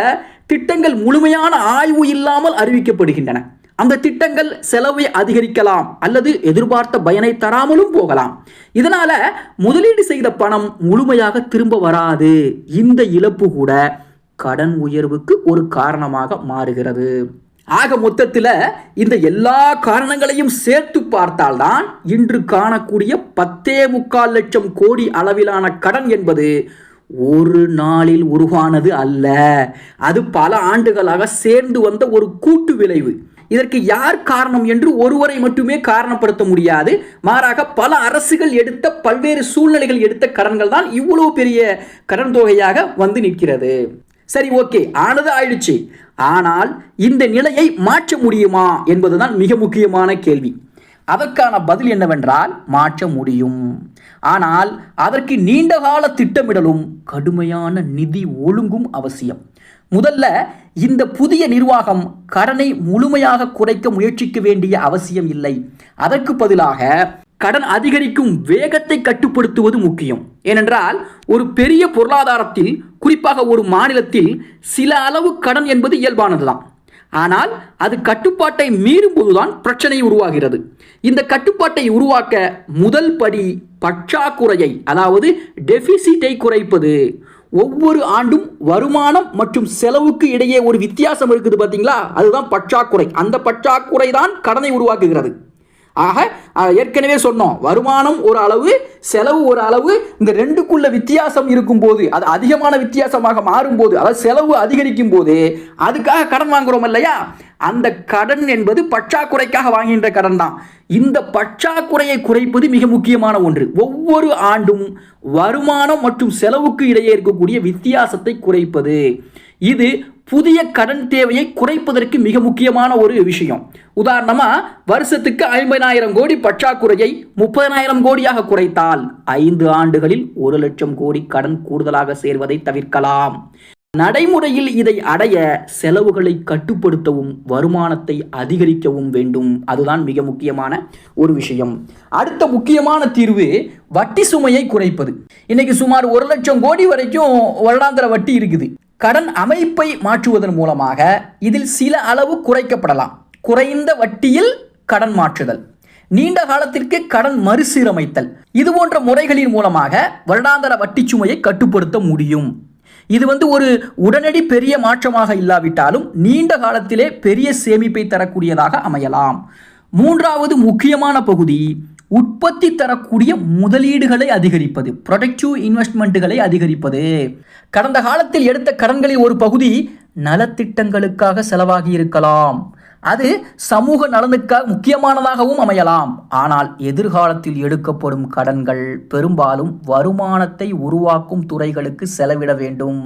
திட்டங்கள் முழுமையான ஆய்வு இல்லாமல் அறிவிக்கப்படுகின்றன. அந்த திட்டங்கள் செலவை அதிகரிக்கலாம் அல்லது எதிர்பார்த்த பயனை தராமலும் போகலாம். இதனால முதலீடு செய்த பணம் முழுமையாக திரும்ப வராது. இந்த இழப்பு கூட கடன் உயர்வுக்கு ஒரு காரணமாக மாறுகிறது. ஆக மொத்தத்தில் இந்த எல்லா காரணங்களையும் சேர்த்து பார்த்தால்தான் இன்று காணக்கூடிய 10.25 லட்சம் கோடி அளவிலான கடன் என்பது ஒரு நாளில் உருவானது அல்ல. அது பல ஆண்டுகளாக சேர்ந்து வந்த ஒரு கூட்டு விளைவு. இதற்கு யார் காரணம் என்று ஒருவரை மட்டுமே காரணப்படுத்த முடியாது. மாறாக பல அரசுகள் எடுத்த பல்வேறு சூழ்நிலைகள் எடுத்த கடன்கள் தான் இவ்வளவு பெரிய கடன் தொகையாக வந்து நிற்கிறது. சரி, ஓகே, ஆனது ஆயிடுச்சு. ஆனால் இந்த நிலையை மாற்ற முடியுமா என்பதுதான் மிக முக்கியமான கேள்வி. அதற்கான பதில் என்னவென்றால் மாற்ற முடியும். ஆனால் அதற்கு நீண்டகால திட்டமிடலும் கடுமையான நிதி ஒழுங்கும் அவசியம். முதல்ல இந்த புதிய நிர்வாகம் கடனை முழுமையாக குறைக்க முயற்சிக்க வேண்டிய அவசியம் இல்லை. அதற்கு பதிலாக கடன் அதிகரிக்கும் வேகத்தை கட்டுப்படுத்துவது முக்கியம். ஏனென்றால் ஒரு பெரிய பொருளாதாரத்தில், குறிப்பாக ஒரு மாநிலத்தில் சில அளவு கடன் என்பது இயல்பானதுதான். ஆனால் அது கட்டுப்பாட்டை மீறும் போதுதான் பிரச்சனை உருவாகிறது. இந்த கட்டுப்பாட்டை உருவாக்க முதல் படி பற்றாக்குறையை, அதாவது டெபிசிட்டை குறைப்பது. ஒவ்வொரு ஆண்டும் வருமானம் மற்றும் செலவுக்கு இடையே ஒரு வித்தியாசம் இருக்குது பார்த்தீங்களா, அதுதான் பற்றாக்குறை. அந்த பற்றாக்குறை தான் கடனை உருவாக்குகிறது. ஆக ஏற்கனவே சொன்னோம், வருமானம் ஒரு அளவு, செலவு ஒரு அளவு, இந்த ரெண்டுக்குள்ள வித்தியாசம் இருக்கும்போது, அது அதிகமான வித்தியாசமாக மாறும்போது, அதாவது செலவு அதிகரிக்கும் போது அதுக்காக கடன் வாங்குறோம் இல்லையா, அந்த கடன் என்பது பற்றாக்குறைக்காக வாங்குகின்ற கடன் தான். இந்த பற்றாக்குறையை குறைப்பது மிக முக்கியமான ஒன்று. ஒவ்வொரு ஆண்டும் வருமானம் மற்றும் செலவுக்கு இடையே இருக்கக்கூடிய வித்தியாசத்தை குறைப்பது, இது புதிய கடன் தேவையை குறைப்பதற்கு மிக முக்கியமான ஒரு விஷயம். உதாரணமா, வருஷத்துக்கு 50,000 கோடி பற்றாக்குறையை 30,000 கோடியாக குறைத்தால் 5 ஆண்டுகளில் 1,00,000 கோடி கடன் கூடுதலாக சேர்வதை தவிர்க்கலாம். நடைமுறையில் இதை அடைய செலவுகளை கட்டுப்படுத்தவும் வருமானத்தை அதிகரிக்கவும் வேண்டும். அதுதான் மிக முக்கியமான ஒரு விஷயம். அடுத்த முக்கியமான தீர்வு வட்டி சுமையை குறைப்பது. இன்னைக்கு சுமார் 1,00,000 கோடி வரைக்கும் வருடாந்திர வட்டி இருக்குது. கடன் அமைப்பை மாற்றுவதன் மூலமாக இதில் சில அளவு குறைக்கப்படலாம். குறைந்த வட்டியில் கடன் மாற்றுதல், நீண்ட காலத்திற்கு கடன் மறுசீரமைத்தல், இது போன்ற முறைகளின் மூலமாக வருடாந்திர வட்டி சுமையை கட்டுப்படுத்த முடியும். இது ஒரு உடனடி பெரிய மாற்றமாக இல்லாவிட்டாலும் நீண்ட காலத்திலே பெரிய சேமிப்பை தரக்கூடியதாக அமையலாம். மூன்றாவது முக்கியமான பகுதி உற்பத்தி தரக்கூடிய முதலீடுகளை அதிகரிப்பது, ப்ரொடக்டிவ் இன்வெஸ்ட்மெண்ட்டுகளை அதிகரிப்பது. கடந்த காலத்தில் எடுத்த கடன்களில் ஒரு பகுதி நலத்திட்டங்களுக்காக செலவாகி இருக்கலாம். அது சமூக நலனுக்காக முக்கியமானதாகவும் அமையலாம். ஆனால் எதிர்காலத்தில் எடுக்கப்படும் கடன்கள் பெரும்பாலும் வருமானத்தை உருவாக்கும் துறைகளுக்கு செலவிட வேண்டும்.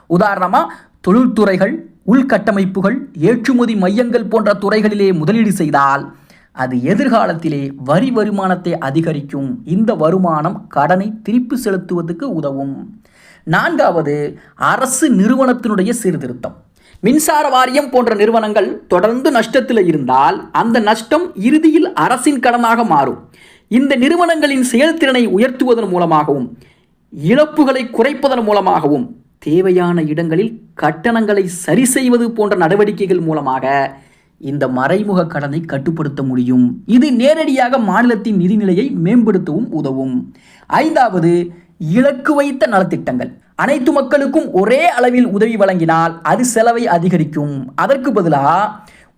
உதாரணமாக, தொழில்துறைகள், உள்கட்டமைப்புகள், ஏற்றுமதி மையங்கள் போன்ற துறைகளிலே முதலீடு செய்தால் அது எதிர்காலத்திலே வரி வருமானத்தை அதிகரிக்கும். இந்த வருமானம் கடனை திருப்பி செலுத்துவதற்கு உதவும். நான்காவது, அரசு நிறுவனத்தினுடைய சீர்திருத்தம். மின்சார வாரியம் போன்ற நிறுவனங்கள் தொடர்ந்து நஷ்டத்தில் இருந்தால் அந்த நஷ்டம் இறுதியில் அரசின் கடனாக மாறும். இந்த நிறுவனங்களின் செயல்திறனை உயர்த்துவதன் மூலமாகவும் இழப்புகளை குறைப்பதன் மூலமாகவும் தேவையான இடங்களில் கட்டணங்களை சரி செய்வது போன்ற நடவடிக்கைகள் மூலமாக இந்த மறைமுக கடனை கட்டுப்படுத்த முடியும். இது நேரடியாக மாநிலத்தின் நிதிநிலையை மேம்படுத்தவும் உதவும். ஐந்தாவது, இலக்கு வைத்த நலத்திட்டங்கள். அனைத்து மக்களுக்கும் ஒரே அளவில் உதவி வழங்கினால் அது செலவை அதிகரிக்கும். அதற்கு பதிலாக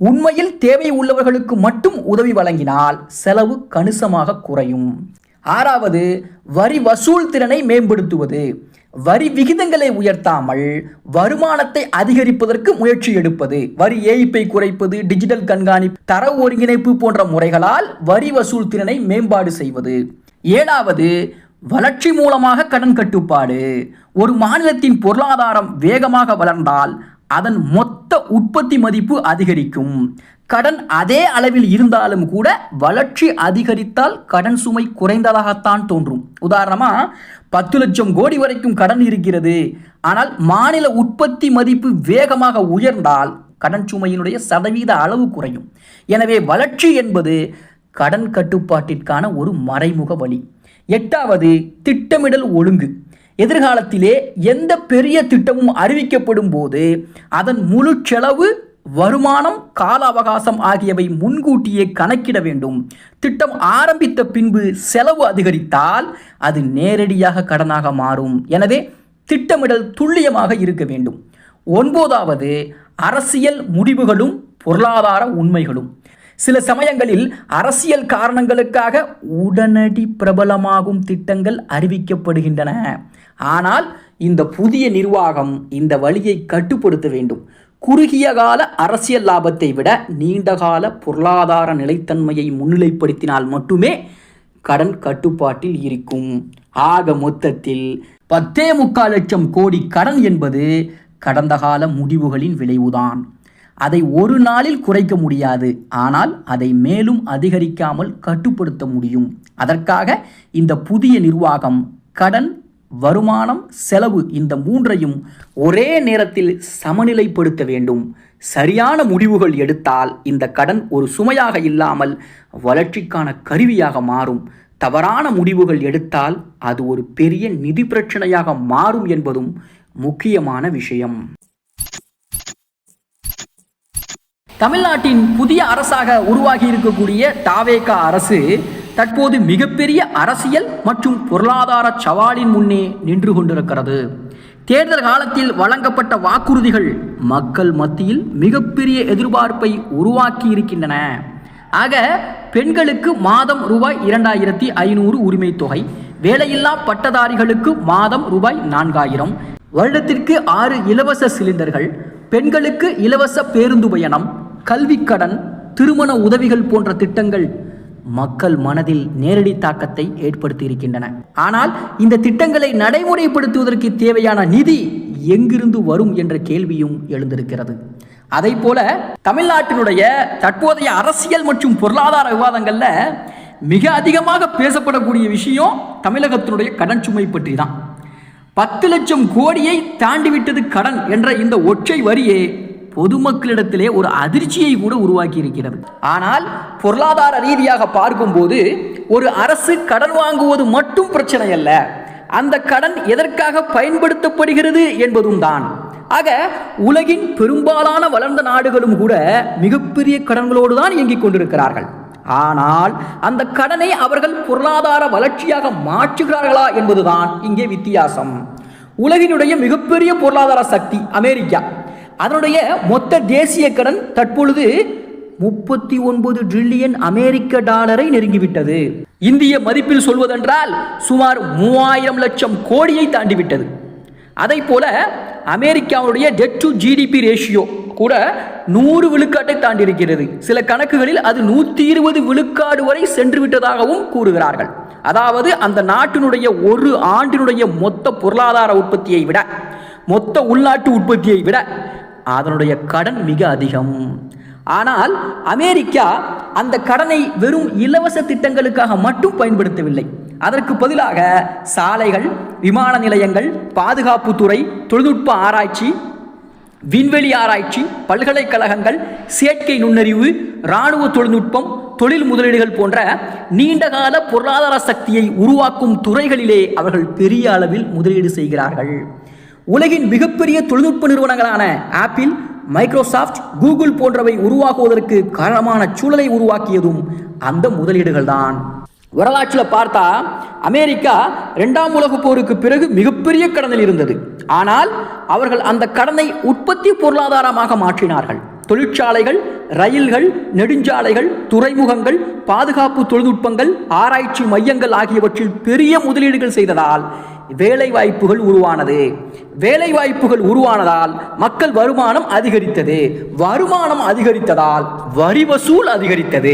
உண்மையில் தேவை உள்ளவர்களுக்கு மட்டும் உதவி வழங்கினால் செலவு கணிசமாக குறையும். ஆறாவது, வரி வசூல் திறனை மேம்படுத்துவது. வரி விகிதங்களை உயர்த்தாமல் வருமானத்தை அதிகரிப்பதற்கு முயற்சி எடுப்பது. வரி ஏய்ப்பை குறைப்பது, டிஜிட்டல் கண்காணிப்பு, தரவு ஒருங்கிணைப்பு போன்ற முறைகளால் வரி வசூல் திறனை மேம்பாடு செய்வது. ஏழாவது, வளர்ச்சி மூலமாக கடன் கட்டுப்பாடு. ஒரு மாநிலத்தின் பொருளாதாரம் வேகமாக வளர்ந்தால் அதன் மொத்த உற்பத்தி மதிப்பு அதிகரிக்கும். கடன் அதே அளவில் இருந்தாலும் கூட வளர்ச்சி அதிகரித்தால் கடன் சுமை குறைந்ததாகத்தான் தோன்றும். உதாரணமா, 10 லட்சம் கோடி வரைக்கும் கடன் இருக்கிறது, ஆனால் மாநில உற்பத்தி மதிப்பு வேகமாக உயர்ந்தால் கடன் சுமையினுடைய சதவீத அளவு குறையும். எனவே வளர்ச்சி என்பது கடன் கட்டுப்பாட்டிற்கான ஒரு மறைமுக வழி. எட்டாவது, திட்டமிடல் ஒழுங்கு. எதிர்காலத்திலே எந்த பெரிய திட்டமும் அறிவிக்கப்படும் போது அதன் முழு செலவு, வருமானம், கால அவகாசம் ஆகியவை முன்கூட்டியே கணக்கிட வேண்டும். திட்டம் ஆரம்பித்த பின்பு செலவு அதிகரித்தால் அது நேரடியாக கடனாக மாறும். எனவே திட்டமிடல் துல்லியமாக இருக்க வேண்டும். ஒன்பதாவது, அரசியல் முடிவுகளும் பொருளாதார உண்மைகளும். சில சமயங்களில் அரசியல் காரணங்களுக்காக உடனடி பிரபலமாகும் திட்டங்கள் அறிவிக்கப்படுகின்றன. ஆனால் இந்த புதிய நிர்வாகம் இந்த வழியை கட்டுப்படுத்த வேண்டும். குறுகிய கால அரசியல் லாபத்தை விட நீண்டகால பொருளாதார நிலைத்தன்மையை முன்னிலைப்படுத்தினால் மட்டுமே கடன் கட்டுப்பாட்டில் இருக்கும். ஆக மொத்தத்தில் 10.25 லட்சம் கோடி கடன் என்பது கடந்த கால முடிவுகளின் விளைவுதான். அதை ஒரு நாளில் குறைக்க முடியாது, ஆனால் அதை மேலும் அதிகரிக்காமல் கட்டுப்படுத்த முடியும். அதற்காக இந்த புதிய நிர்வாகம் கடன், வருமானம், செலவு இந்த மூன்றையும் ஒரே நேரத்தில் சமநிலைப்படுத்த வேண்டும். சரியான முடிவுகள் எடுத்தால் இந்த கடன் ஒரு சுமையாக இல்லாமல் வளர்ச்சிக்கான கருவியாக மாறும். தவறான முடிவுகள் எடுத்தால் அது ஒரு பெரிய நிதி பிரச்சனையாக மாறும் என்பதும் முக்கியமான விஷயம். தமிழ்நாட்டின் புதிய அரசாக உருவாகி இருக்கக்கூடிய தாவேகா அரசு தற்போது மிகப்பெரிய அரசியல் மற்றும் பொருளாதார சவாலின் முன்னே நின்று கொண்டிருக்கிறது. தேர்தல் காலத்தில் வழங்கப்பட்ட வாக்குறுதிகள் மக்கள் மத்தியில் மிகப்பெரிய எதிர்பார்ப்பை உருவாக்கி இருக்கின்றன. ஆக பெண்களுக்கு மாதம் ரூபாய் 2500 உரிமை தொகை, வேலையில்லா பட்டதாரிகளுக்கு மாதம் ரூபாய் 4000, வருடத்திற்கு 6 இலவச சிலிண்டர்கள், பெண்களுக்கு இலவச பேருந்து பயணம், கல்விக்கடன், திருமண உதவிகள் போன்ற திட்டங்கள் மக்கள் மனதில் நேரடி தாக்கத்தை ஏற்படுத்தி இருக்கின்றன. ஆனால் இந்த திட்டங்களை நடைமுறைப்படுத்துவதற்கு தேவையான நிதி எங்கிருந்து வரும் என்ற கேள்வியும் எழுந்திருக்கிறது. அதை போல தமிழ்நாட்டினுடைய தற்போதைய அரசியல் மற்றும் பொருளாதார விவாதங்கள்ல மிக அதிகமாக பேசப்படக்கூடிய விஷயம் தமிழகத்தினுடைய கடன் சுமை பற்றி தான். 10 லட்சம் கோடியை தாண்டிவிட்டது கடன் என்ற இந்த ஒற்றை வரியே பொதுமக்களிடத்திலே ஒரு அதிர்ச்சியை கூட உருவாக்கி இருக்கிறது. ஆனால் பொருளாதார ரீதியாக பார்க்கும்போது ஒரு அரசு கடன் வாங்குவது மட்டும் பிரச்சனை அல்ல, அந்த கடன் எதற்காக பயன்படுத்தப்படுகிறது என்பதும் தான். ஆக உலகின் பெரும்பாலான வளர்ந்த நாடுகளும் கூட மிகப்பெரிய கடன்களோடு தான் இயங்கிக் கொண்டிருக்கிறார்கள். ஆனால் அந்த கடனை அவர்கள் பொருளாதார வளர்ச்சியாக மாற்றுகிறார்களா என்பதுதான் இங்கே வித்தியாசம். உலகினுடைய மிகப்பெரிய பொருளாதார சக்தி அமெரிக்கா, அதனுடைய மொத்த தேசிய கடன் தற்பொழுது 39 டிரில்லியன் அமெரிக்க டாலரை நெருங்கிவிட்டது. இந்திய மதிப்பில் சொல்வதென்றால் சுமார் 3000 லட்சம் கோடியை தாண்டிவிட்டது. அதை போல அமெரிக்காவுடைய டெட் டு ஜிடிபி ரேஷியோ கூட 100 விழுக்காட்டை தாண்டி இருக்கிறது. சில கணக்குகளில் அது 120 விழுக்காடு வரை சென்று விட்டதாகவும் கூறுகிறார்கள். அதாவது அந்த நாட்டினுடைய ஒரு ஆண்டினுடைய மொத்த பொருளாதார உற்பத்தியை விட, மொத்த உள்நாட்டு உற்பத்தியை விட அதனுடைய கடன் மிக அதிகம். ஆனால் அமெரிக்கா அந்த கடனை வெறும் இலவச திட்டங்களுக்காக மட்டும் பயன்படுத்தவில்லை. அதற்கு பதிலாக சாலைகள், விமான நிலையங்கள், பாதுகாப்புத்துறை, தொழில்நுட்ப ஆராய்ச்சி, விண்வெளி ஆராய்ச்சி, பல்கலைக்கழகங்கள், செயற்கை நுண்ணறிவு, இராணுவ தொழில்நுட்பம், தொழில் முதலீடுகள் போன்ற நீண்டகால பொருளாதார சக்தியை உருவாக்கும் துறைகளிலே அவர்கள் பெரிய அளவில் முதலீடு செய்கிறார்கள். உலகின் மிகப்பெரிய தொழில்நுட்ப நிறுவனங்களான ஆப்பிள், மைக்ரோசாஃப்ட், கூகுள் போன்றவை உருவாக்குவதற்கு காரணமான சூழலை உருவாக்கியதும் அந்த முதலீடுகள் தான். வரலாற்றில் பார்த்தா அமெரிக்கா 2ஆம் உலகப் போருக்கு பிறகு மிகப்பெரிய கடனில் இருந்தது. ஆனால் அவர்கள் அந்த கடனை உற்பத்தி பொருளாதாரமாக மாற்றினார்கள். தொழிற்சாலைகள், ரயில்கள், நெடுஞ்சாலைகள், துறைமுகங்கள், பாதுகாப்பு தொழில்நுட்பங்கள், ஆராய்ச்சி மையங்கள் ஆகியவற்றில் பெரிய முதலீடுகள் செய்ததால் வேலைவாய்ப்புகள் உருவானது. வேலைவாய்ப்புகள் உருவானதால் மக்கள் வருமானம் அதிகரித்தது. வருமானம் அதிகரித்ததால் வரி வசூல் அதிகரித்தது.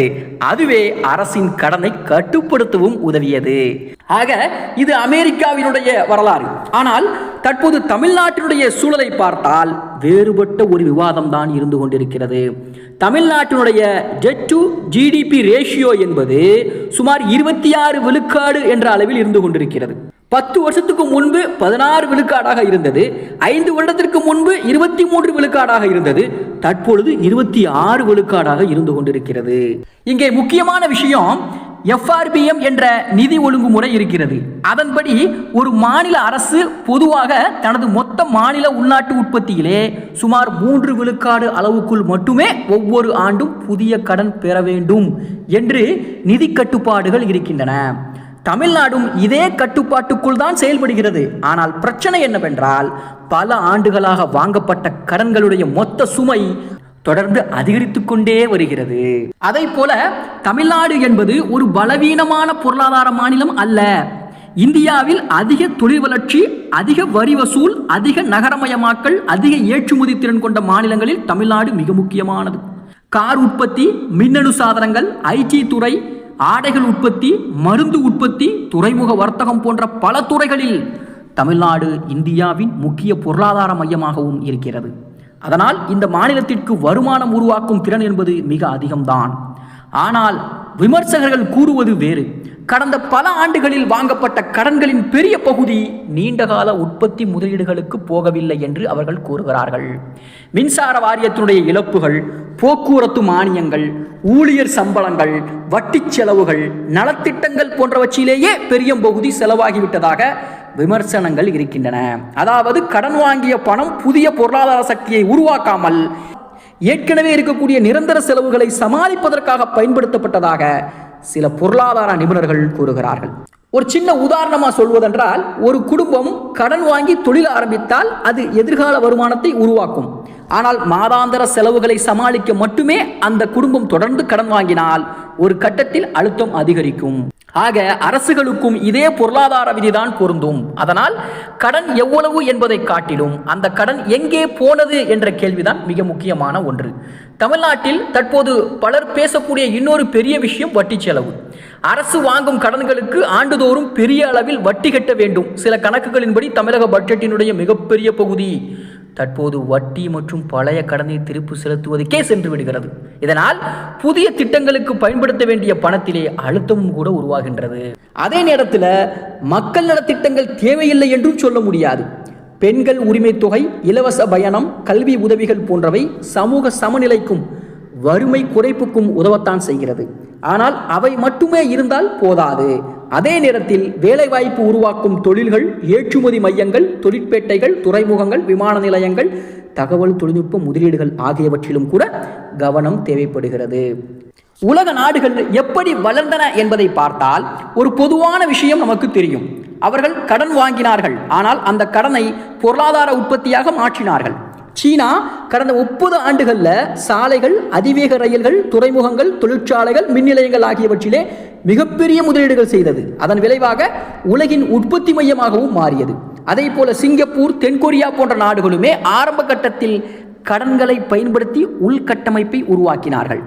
அதுவே அரசின் கடனை கட்டுப்படுத்தவும் உதவியது. ஆக இது அமெரிக்காவினுடைய வரலாறு. ஆனால் தற்போது தமிழ்நாட்டினுடைய சூழலை பார்த்தால் வேறுபட்ட ஒரு விவாதம் தான் இருந்து கொண்டிருக்கிறது. தமிழ்நாட்டினுடைய டெட் டு ஜிடிபி ரேஷியோ என்பது சுமார் 26 விழுக்காடு என்ற அளவில் இருந்து கொண்டிருக்கிறது. 10 வருஷத்துக்கு முன்பு 16 விழுக்காடாக இருந்தது. 5 வருடத்திற்கு முன்பு 23 விழுக்காடாக இருந்தது. தற்பொழுது 26 விழுக்காடாக இருந்து கொண்டிருக்கிறது. இங்கே முக்கியமான விஷயம், FRBM என்ற நிதி ஒழுங்குமுறை இருக்கிறது. அதன்படி ஒரு மாநில அரசு பொதுவாக தனது மொத்த மாநில உள்நாட்டு உற்பத்தியிலே சுமார் 3 விழுக்காடு அளவுக்குள் மட்டுமே ஒவ்வொரு ஆண்டும் புதிய கடன் பெற வேண்டும் என்று நிதி கட்டுப்பாடுகள் இருக்கின்றன. தமிழ்நாடும் இதே கட்டுப்பாட்டுக்குள் தான் செயல்படுகிறது. ஆனால் பிரச்சனை என்னவென்றால், பல ஆண்டுகளாக வாங்கப்பட்ட கடன்களுடைய மொத்த சுமை தொடர்ந்து அதிகரித்துக் கொண்டே வருகிறது. அதை போல தமிழ்நாடு என்பது ஒரு பலவீனமான பொருளாதார மாநிலம் அல்ல. இந்தியாவில் அதிக தொழில் வளர்ச்சி, அதிக வரி வசூல், அதிக நகரமயமாக்கல், அதிக ஏற்றுமதி திறன் கொண்ட மாநிலங்களில் தமிழ்நாடு மிக முக்கியமானது. கார் உற்பத்தி, மின்னணு சாதனங்கள், IT துறை, ஆடைகள் உற்பத்தி, மருந்து உற்பத்தி, துறைமுக வர்த்தகம் போன்ற பல துறைகளில் தமிழ்நாடு இந்தியாவின் முக்கிய பொருளாதார மையமாகவும் இருக்கிறது. அதனால் இந்த மாநிலத்திற்கு வருமானம் உருவாக்கும் திறன் என்பது மிக அதிகம்தான். ஆனால் விமர்சகர்கள் கூறுவது வேறு. கடந்த பல ஆண்டுகளில் வாங்கப்பட்ட கடன்களின் பெரிய பகுதி நீண்டகால உற்பத்தி முதலீடுகளுக்கு போகவில்லை என்று அவர்கள் கூறுகிறார்கள். மின்சார வாரியத்தினுடைய இழப்புகள், போக்குவரத்து மானியங்கள், ஊழியர் சம்பளங்கள், வட்டி செலவுகள், நலத்திட்டங்கள் போன்றவற்றிலேயே பெரிய பகுதி செலவாகிவிட்டதாக விமர்சனங்கள் இருக்கின்றன. அதாவது கடன் வாங்கிய பணம் புதிய பொருளாதார சக்தியை உருவாக்காமல் ஏற்கனவே இருக்கக்கூடிய நிரந்தர செலவுகளை சமாளிப்பதற்காக பயன்படுத்தப்பட்டதாக சில பொருளாதார நிபுணர்கள் கூறுகிறார்கள். ஒரு சின்ன உதாரணமா சொல்வதென்றால், ஒரு குடும்பம் கடன் வாங்கி தொழில் ஆரம்பித்தால் அது எதிர்கால வருமானத்தை உருவாக்கும். ஆனால் மாதாந்திர செலவுகளை சமாளிக்க மட்டுமே அந்த குடும்பம் தொடர்ந்து கடன் வாங்கினால் ஒரு கட்டத்தில் அழுத்தம் அதிகரிக்கும். ஆக அரசுகளுக்கும் இதே பொருளாதார விதிதான் பொருந்தும். அதனால் கடன் எவ்வளவு என்பதை காட்டிலும் அந்த கடன் எங்கே போனது என்ற கேள்விதான் மிக முக்கியமான ஒன்று. தமிழ்நாட்டில் தற்போது பலர் பேசக்கூடிய இன்னொரு பெரிய விஷயம் வட்டி செலவு. அரசு வாங்கும் கடன்களுக்கு ஆண்டுதோறும் பெரிய அளவில் வட்டி கட்ட வேண்டும். சில கணக்குகளின்படி தமிழக பட்ஜெட்டினுடைய மிகப்பெரிய பகுதி தற்போது வட்டி மற்றும் பழைய கடனை திருப்பி செலுத்துவதற்கே சென்று விடுகிறது. இதனால் புதிய திட்டங்களுக்கு பயன்படுத்த வேண்டிய பணத்திலே அழுத்தமும் கூட உருவாகின்றது. அதே நேரத்தில் மக்கள் நலத்திட்டங்கள் தேவையில்லை என்றும் சொல்ல முடியாது. பெண்கள் உரிமை தொகை, இலவச பயணம், கல்வி உதவிகள் போன்றவை சமூக சமநிலைக்கும் வறுமை குறைப்புக்கும் உதவத்தான் செய்கிறது. ஆனால் அவை மட்டுமே இருந்தால் போதாது. அதே நேரத்தில் வேலைவாய்ப்பு உருவாக்கும் தொழில்கள், ஏற்றுமதி மையங்கள், தொழிற்பேட்டைகள், துறைமுகங்கள், விமான நிலையங்கள், தகவல் தொழில்நுட்ப முதலீடுகள் ஆகியவற்றிலும் கூட கவனம் தேவைப்படுகிறது. உலக நாடுகள் எப்படி வளர்ந்தன என்பதை பார்த்தால் ஒரு பொதுவான விஷயம் நமக்கு தெரியும். அவர்கள் கடன் வாங்கினார்கள், ஆனால் அந்த கடனை பொருளாதார உற்பத்தியாக மாற்றினார்கள். சீனா கடந்த 30 ஆண்டுகளில் சாலைகள், அதிவேக ரயில்கள், துறைமுகங்கள், தொழிற்சாலைகள், மின் நிலையங்கள் ஆகியவற்றிலே மிகப்பெரிய முதலீடுகள் செய்தது. அதன் விளைவாக உலகின் உற்பத்தி மையமாகவும் மாறியது. அதே போல சிங்கப்பூர், தென்கொரியா போன்ற நாடுகளுமே ஆரம்ப கட்டத்தில் கடன்களை பயன்படுத்தி உள்கட்டமைப்பை உருவாக்கினார்கள்.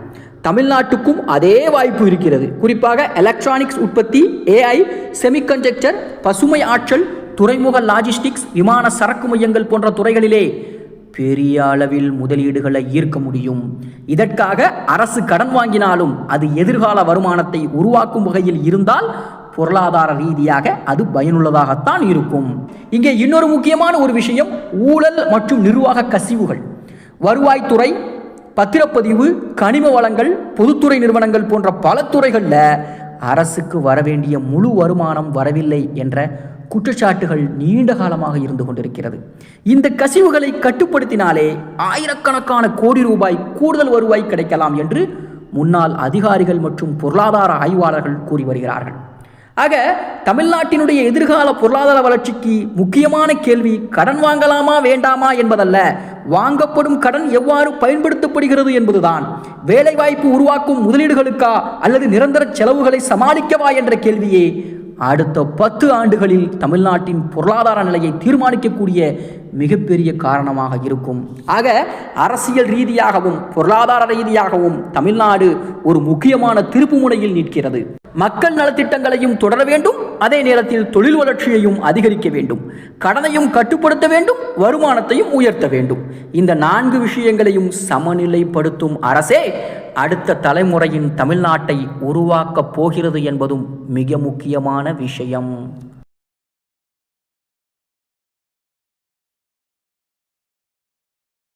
தமிழ்நாட்டுக்கும் அதே வாய்ப்பு இருக்கிறது. குறிப்பாக எலக்ட்ரானிக்ஸ் உற்பத்தி, AI, செமிகண்டக்டர், பசுமை ஆற்றல், துறைமுக லாஜிஸ்டிக்ஸ், விமான சரக்கு மையங்கள் போன்ற துறைகளிலே பெரிய அளவில் முதலீடுகளை ஈர்க்க முடியும். இதற்காக அரசு கடன் வாங்கினாலும் அது எதிர்கால வருமானத்தை உருவாக்கும் வகையில் இருந்தால் பொருளாதார ரீதியாக அது பயனுள்ளதாகத்தான் இருக்கும். இங்கே இன்னொரு முக்கியமான ஒரு விஷயம், ஊழல் மற்றும் நிர்வாக கசிவுகள். வருவாய்த்துறை, பத்திரப்பதிவு, கனிம வளங்கள், பொதுத்துறை நிறுவனங்கள் போன்ற பல துறைகளில் அரசுக்கு வரவேண்டிய முழு வருமானம் வரவில்லை என்ற குற்றச்சாட்டுகள் நீண்ட காலமாக இருந்து கொண்டிருக்கிறது. இந்த கசிவுகளை கட்டுப்படுத்தினாலே ஆயிரக்கணக்கான கோடி ரூபாய் கூடுதல் வருவாய் கிடைக்கலாம் என்று முன்னாள் அதிகாரிகள் மற்றும் பொருளாதார ஆய்வாளர்கள் கூறி வருகிறார்கள். ஆக தமிழ்நாட்டினுடைய எதிர்கால பொருளாதார வளர்ச்சிக்கு முக்கியமான கேள்வி கடன் வாங்கலாமா வேண்டாமா என்பதல்ல, வாங்கப்படும் கடன் எவ்வாறு பயன்படுத்தப்படுகிறது என்பதுதான். வேலைவாய்ப்பு உருவாக்கும் முதலீடுகளுக்கா அல்லது நிரந்தர செலவுகளை சமாளிக்கவா என்ற கேள்வியே அடுத்த 10 ஆண்டுகளில் தமிழ்நாட்டின் பொருளாதார நிலையை தீர்மானிக்கக்கூடிய மிகப்பெரிய காரணமாக இருக்கும். ஆக அரசியல் ரீதியாகவும் பொருளாதார ரீதியாகவும் தமிழ்நாடு ஒரு முக்கியமான திருப்பு முனையில் நிற்கிறது. மக்கள் நலத்திட்டங்களையும் தொடர வேண்டும், அதே நேரத்தில் தொழில் வளர்ச்சியையும் அதிகரிக்க வேண்டும், கடனையும் கட்டுப்படுத்த வேண்டும், வருமானத்தையும் உயர்த்த வேண்டும். இந்த 4 விஷயங்களையும் சமநிலைப்படுத்தும் அரசே அடுத்த தலைமுறையின் தமிழ்நாட்டை உருவாக்கப் போகிறது என்பதும் மிக முக்கியமான விஷயம்.